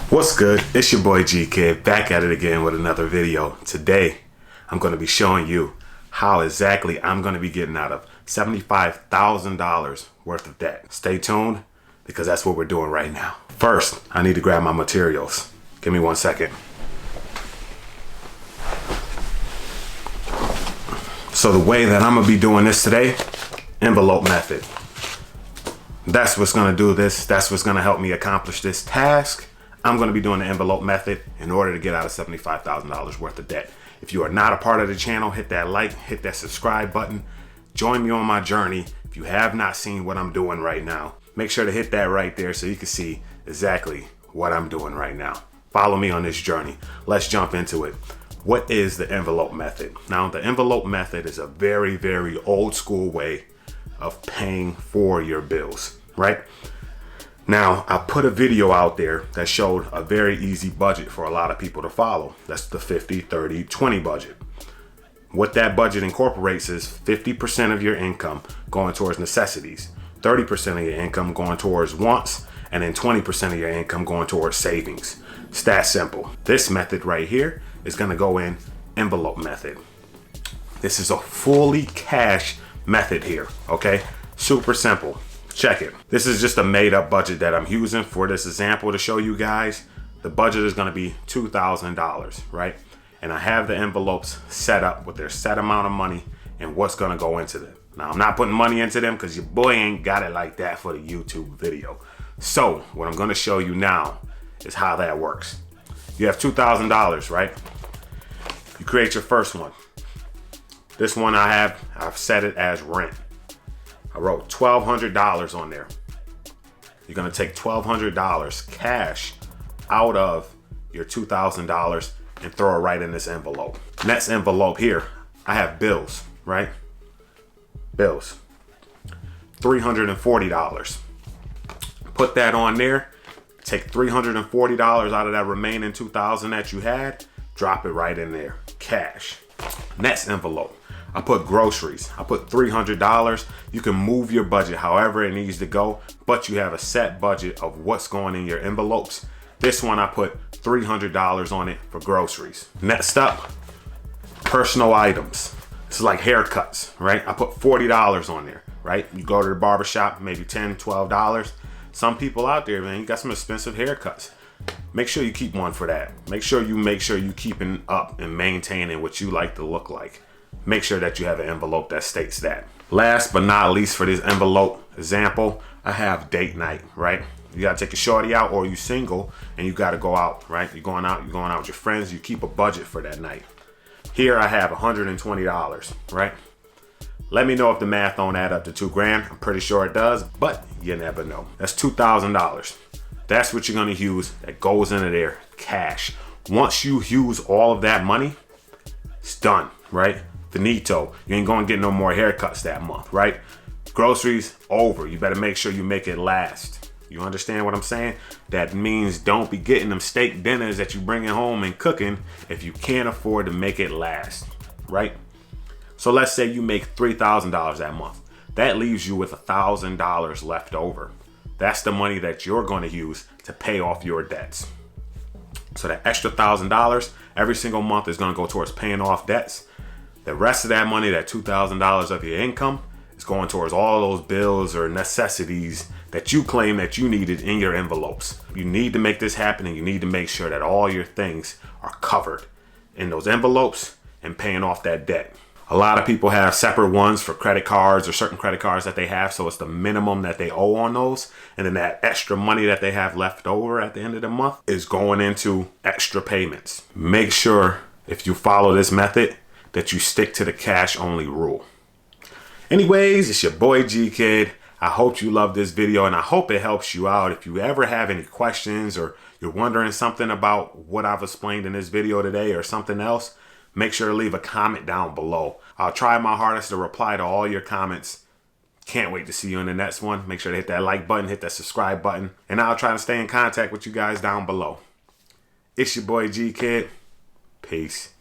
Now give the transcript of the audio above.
What's good? It's your boy G Kid back at it again with another video. Today I'm going to be showing you how exactly I'm going to be getting out of $75,000 worth of debt. Stay tuned because that's what we're doing right now. First, I need to grab my materials. Give me 1 second. So the way that I'm going to be doing this today, envelope method. That's what's going to do this. That's what's going to help me accomplish this task. I'm going to be doing the envelope method in order to get out of $75,000 worth of debt. If you are not a part of the channel, hit that like, hit that subscribe button. Join me on my journey. If you have not seen what I'm doing right now, make sure to hit that right there so you can see exactly what I'm doing right now. Follow me on this journey. Let's jump into it. What is the envelope method? Now, the envelope method is a very, very old school way of paying for your bills, right? Now, I put a video out there that showed a very easy budget for a lot of people to follow. That's the 50, 30, 20 budget. What that budget incorporates is 50% of your income going towards necessities, 30% of your income going towards wants, and then 20% of your income going towards savings. It's that simple. This method right here is going to go in envelope method. This is a fully cash method here, okay? Super simple. Check it. This is just a made up budget that I'm using for this example to show you guys. The budget is going to be $2,000, right? And I have the envelopes set up with their set amount of money and what's going to go into them. Now, I'm not putting money into them because your boy ain't got it like that for the YouTube video. So what I'm going to show you now is how that works. You have $2,000, right? You create your first one. This one I've set it as rent. I wrote $1,200 on there. You're gonna take $1,200 cash out of your $2,000 and throw it right in this envelope. Next envelope here, I have bills, right? Bills, $340. Put that on there. Take $340 out of that remaining $2,000 that you had. Drop it right in there, cash. Next envelope. I put groceries. I put $300. You can move your budget however it needs to go, but you have a set budget of what's going in your envelopes. This one I put $300 on it for groceries. Next up, personal items. This is like haircuts, right? I put $40 on there, right? You go to the barbershop, maybe $10, $12. Some people out there, man, you got some expensive haircuts. Make sure you keep one for that. Make sure you keeping up and maintaining what you like to look like. Make sure that you have an envelope that states that. Last but not least for this envelope example, I have date night, right? You gotta take a shorty out, or you single and you gotta go out, right? You're going out with your friends, you keep a budget for that night. Here I have $120, right? Let me know if the math don't add up to $2,000. I'm pretty sure it does, but you never know. That's $2,000. That's what you're gonna use that goes into there, cash. Once you use all of that money, it's done, right? Finito. You ain't gonna get no more haircuts that month, right? Groceries, over. You better make sure you make it last. You understand what I'm saying? That means don't be getting them steak dinners that you bringing home and cooking if you can't afford to make it last, right? So let's say you make $3,000 that month. That leaves you with $1,000 left over. That's the money that you're going to use to pay off your debts. So that extra $1,000 every single month is going to go towards paying off debts. The rest of that money, that $2,000 of your income, is going towards all those bills or necessities that you claim that you needed in your envelopes. You need to make this happen, and you need to make sure that all your things are covered in those envelopes and paying off that debt. A lot of people have separate ones for credit cards or certain credit cards that they have, so it's the minimum that they owe on those, and then that extra money that they have left over at the end of the month is going into extra payments. Make sure if you follow this method that you stick to the cash only rule. Anyways, it's your boy G Kid. I hope you love this video and I hope it helps you out. If you ever have any questions or you're wondering something about what I've explained in this video today or something else, make sure to leave a comment down below. I'll try my hardest to reply to all your comments. Can't wait to see you in the next one. Make sure to hit that like button, hit that subscribe button, and I'll try to stay in contact with you guys down below. It's your boy G Kid. Peace.